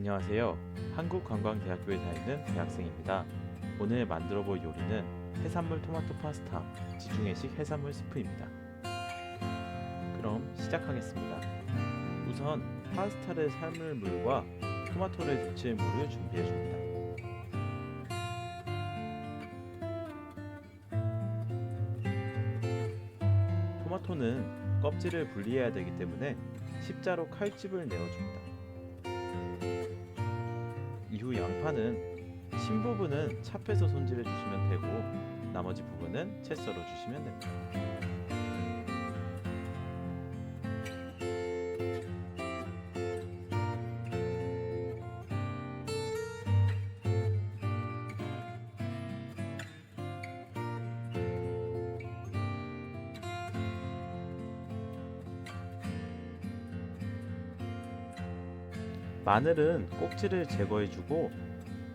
안녕하세요. 한국관광대학교에 다니는 대학생입니다. 오늘 만들어 볼 요리는 해산물 토마토 파스타, 지중해식 해산물 스프입니다. 그럼 시작하겠습니다. 우선 파스타를 삶을 물과 토마토를 데칠 물을 준비해 줍니다. 토마토는 껍질을 분리해야 되기 때문에 십자로 칼집을 내어줍니다. 이후 양파는 심 부분은 찹해서 손질해 주시면 되고 나머지 부분은 채 썰어 주시면 됩니다. 마늘은 꼭지를 제거해 주고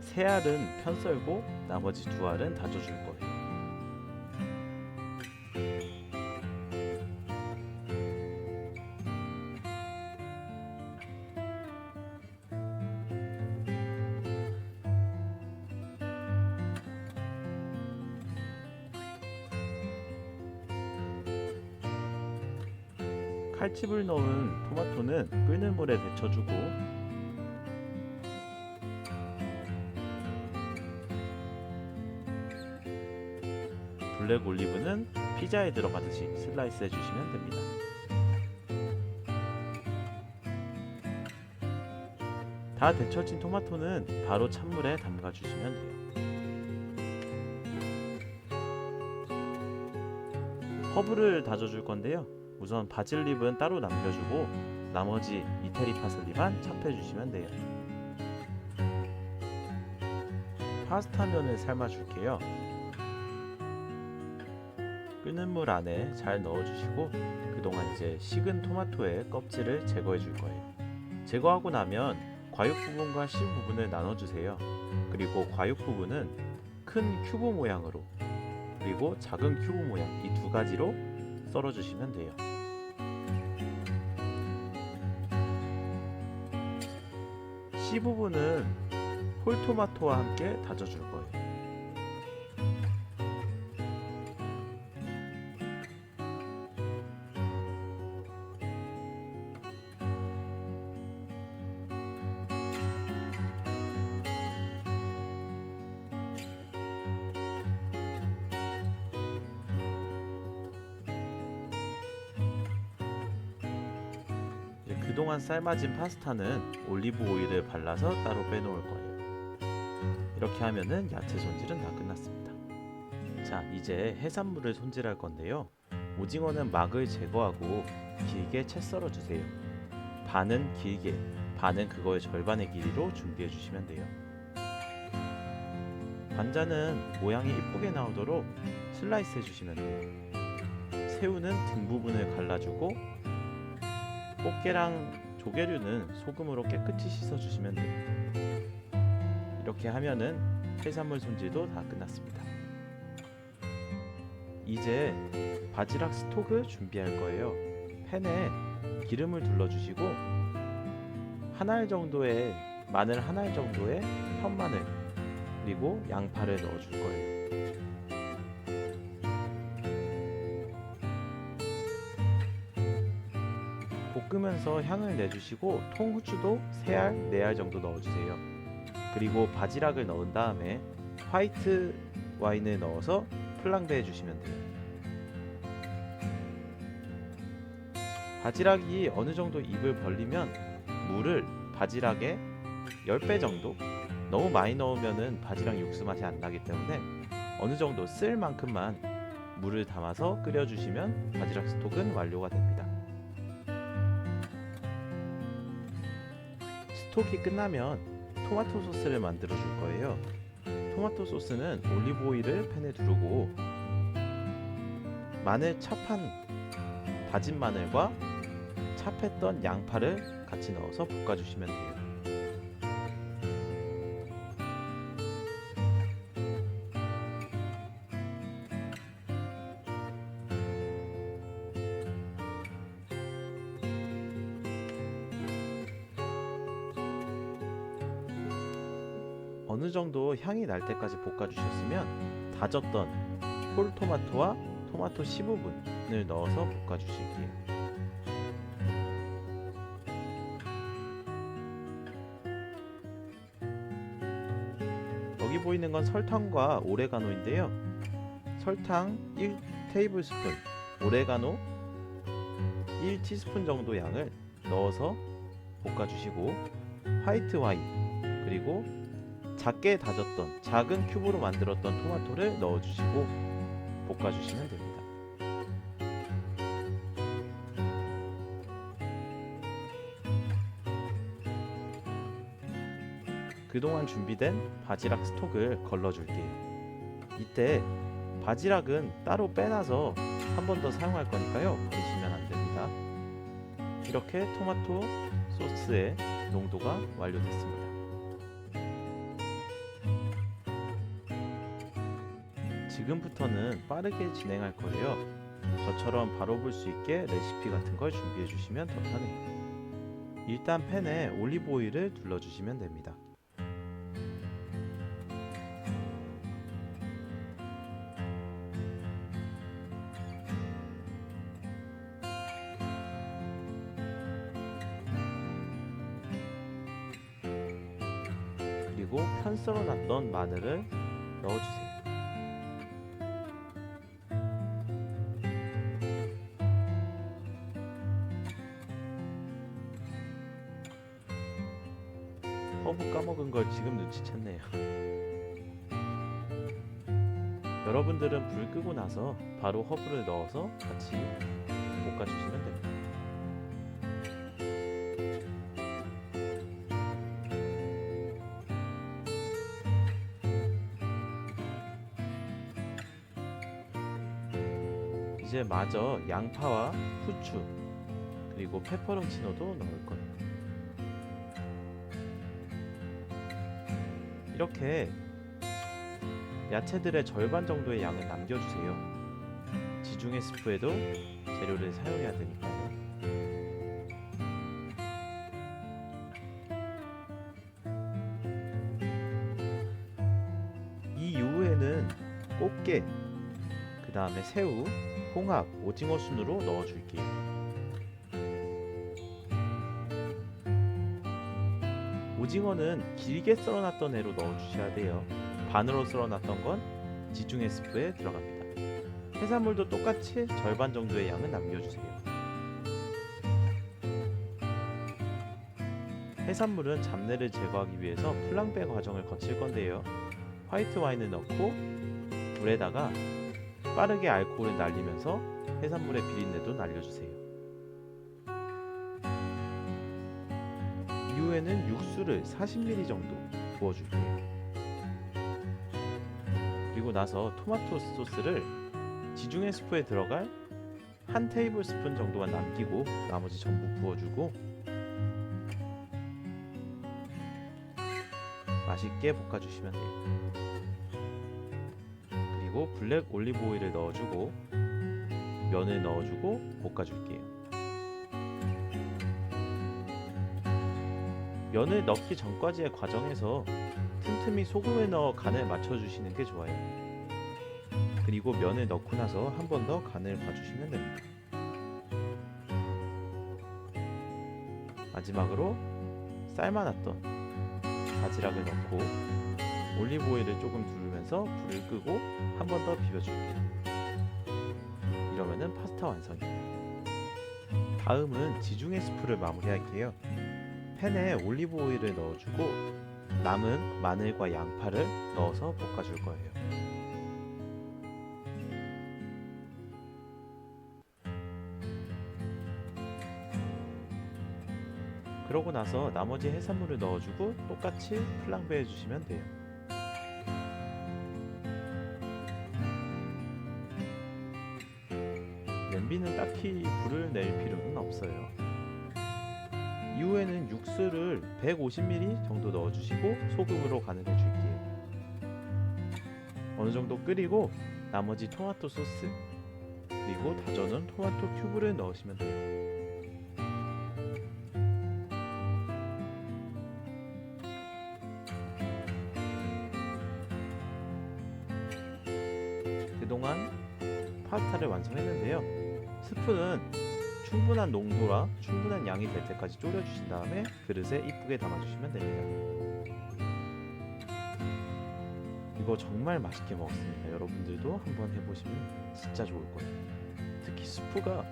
세 알은 편 썰고 나머지 두 알은 다져 줄 거예요. 칼집을 넣은 토마토는 끓는 물에 데쳐주고 블랙 올리브는 피자에 들어가듯이 슬라이스 해주시면 됩니다. 다 데쳐진 토마토는 바로 찬물에 담가주시면 돼요. 허브를 다져줄 건데요. 우선 바질잎은 따로 남겨주고 나머지 이태리 파슬리만 찹해주시면 돼요. 파스타면을 삶아줄게요. 끓는 물 안에 잘 넣어주시고 그동안 이제 식은 토마토의 껍질을 제거해 줄 거예요. 제거하고 나면 과육 부분과 씨 부분을 나눠주세요. 그리고 과육 부분은 큰 큐브 모양으로 그리고 작은 큐브 모양 이 두 가지로 썰어주시면 돼요. 씨 부분은 홀토마토와 함께 다져줄 거예요. 그동안 삶아진 파스타는 올리브 오일을 발라서 따로 빼놓을 거예요. 이렇게 하면은 야채 손질은 다 끝났습니다. 자, 이제 해산물을 손질할 건데요. 오징어는 막을 제거하고 길게 채 썰어 주세요. 반은 길게, 반은 그거의 절반의 길이로 준비해 주시면 돼요. 관자는 모양이 이쁘게 나오도록 슬라이스 해주시면 돼요. 새우는 등 부분을 갈라주고 꽃게랑 조개류는 소금으로 깨끗이 씻어주시면 돼요. 이렇게 하면은 해산물 손질도 다 끝났습니다. 이제 바지락 스톡을 준비할 거예요. 팬에 기름을 둘러주시고 마늘 한 알 정도의 편마늘 그리고 양파를 넣어줄 거예요. 볶으면서 향을 내주시고 통후추도 3알, 4알 정도 넣어주세요. 그리고 바지락을 넣은 다음에 화이트 와인을 넣어서 플랑베 해주시면 돼요. 바지락이 어느 정도 입을 벌리면 물을 바지락의 10배 정도, 너무 많이 넣으면 바지락 육수 맛이 안 나기 때문에 어느 정도 쓸 만큼만 물을 담아서 끓여주시면 바지락 스톡은 완료가 됩니다. 스톡이 끝나면 토마토 소스를 만들어 줄 거예요. 토마토 소스는 올리브 오일을 팬에 두르고 마늘 찹한 다진 마늘과 찹했던 양파를 같이 넣어서 볶아주시면 돼요. 어느 정도 향이 날 때까지 볶아주셨으면 다졌던 홀토마토와 토마토 15분을 넣어서 볶아주실게요. 여기 보이는 건 설탕과 오레가노인데요. 설탕 1테이블스푼, 오레가노 1티스푼 정도 양을 넣어서 볶아주시고 화이트 와인 그리고 작게 다졌던 작은 큐브로 만들었던 토마토를 넣어주시고 볶아주시면 됩니다. 그동안 준비된 바지락 스톡을 걸러줄게요. 이때 바지락은 따로 빼놔서 한 번 더 사용할 거니까요, 버리시면 안 됩니다. 이렇게 토마토 소스의 농도가 완료됐습니다. 지금부터는 빠르게 진행할 거예요. 저처럼 바로 볼 수 있게 레시피 같은 걸 준비해 주시면 더 편해요. 일단 팬에 올리브 오일을 둘러주시면 됩니다. 그리고 편 썰어놨던 마늘을 넣어주세요. 허브 까먹은 걸 지금 눈치챘네요. 여러분들은 불 끄고 나서 바로 허브를 넣어서 같이 볶아주시면 됩니다. 이제 마저 양파와 후추 그리고 페퍼론치노도 넣을 거예요. 이렇게 야채들의 절반 정도의 양을 남겨주세요. 지중해 스프에도 재료를 사용해야 되니까요. 이 이후에는 꽃게, 그 다음에 새우, 홍합, 오징어 순으로 넣어줄게요. 오징어는 길게 썰어놨던 애로 넣어주셔야 돼요. 반으로 썰어놨던 건 지중해 스프에 들어갑니다. 해산물도 똑같이 절반 정도의 양을 남겨주세요. 해산물은 잡내를 제거하기 위해서 플랑베 과정을 거칠 건데요. 화이트 와인을 넣고 불에다가 빠르게 알코올을 날리면서 해산물의 비린내도 날려주세요. 이후에는 육수를 40ml 정도 부어줄게요. 그리고 나서 토마토 소스를 지중해 스프에 들어갈 1 테이블 스푼 정도만 남기고 나머지 전부 부어주고 맛있게 볶아주시면 돼요. 그리고 블랙 올리브 오일을 넣어주고 면을 넣어주고 볶아줄게요. 면을 넣기 전까지의 과정에서 틈틈이 소금을 넣어 간을 맞춰주시는 게 좋아요. 그리고 면을 넣고 나서 한 번 더 간을 봐주시면 됩니다. 마지막으로 삶아놨던 바지락을 넣고 올리브 오일을 조금 두르면서 불을 끄고 한 번 더 비벼줄게요. 이러면은 파스타 완성입니다. 다음은 지중해 스프를 마무리할게요. 팬에 올리브 오일을 넣어주고 남은 마늘과 양파를 넣어서 볶아줄 거예요. 그러고 나서 나머지 해산물을 넣어주고 똑같이 플랑베 해주시면 돼요. 냄비는 딱히 불을 낼 필요는 없어요. 이후에는 육수를 150ml 정도 넣어주시고 소금으로 간을 해줄게요. 어느 정도 끓이고 나머지 토마토 소스 그리고 다져놓은 토마토 큐브를 넣으시면 돼요. 그동안 파스타를 완성했는데요. 스프는 충분한 농도와 충분한 양이 될 때까지 졸여주신 다음에 그릇에 이쁘게 담아주시면 됩니다. 이거 정말 맛있게 먹었습니다. 여러분들도 한번 해보시면 진짜 좋을 거예요. 특히 스프가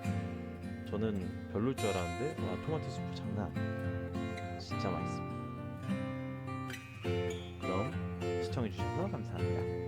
저는 별로일 줄 알았는데 와, 토마토 스프 장난 아니에요. 진짜 맛있습니다. 그럼 시청해주셔서 감사합니다.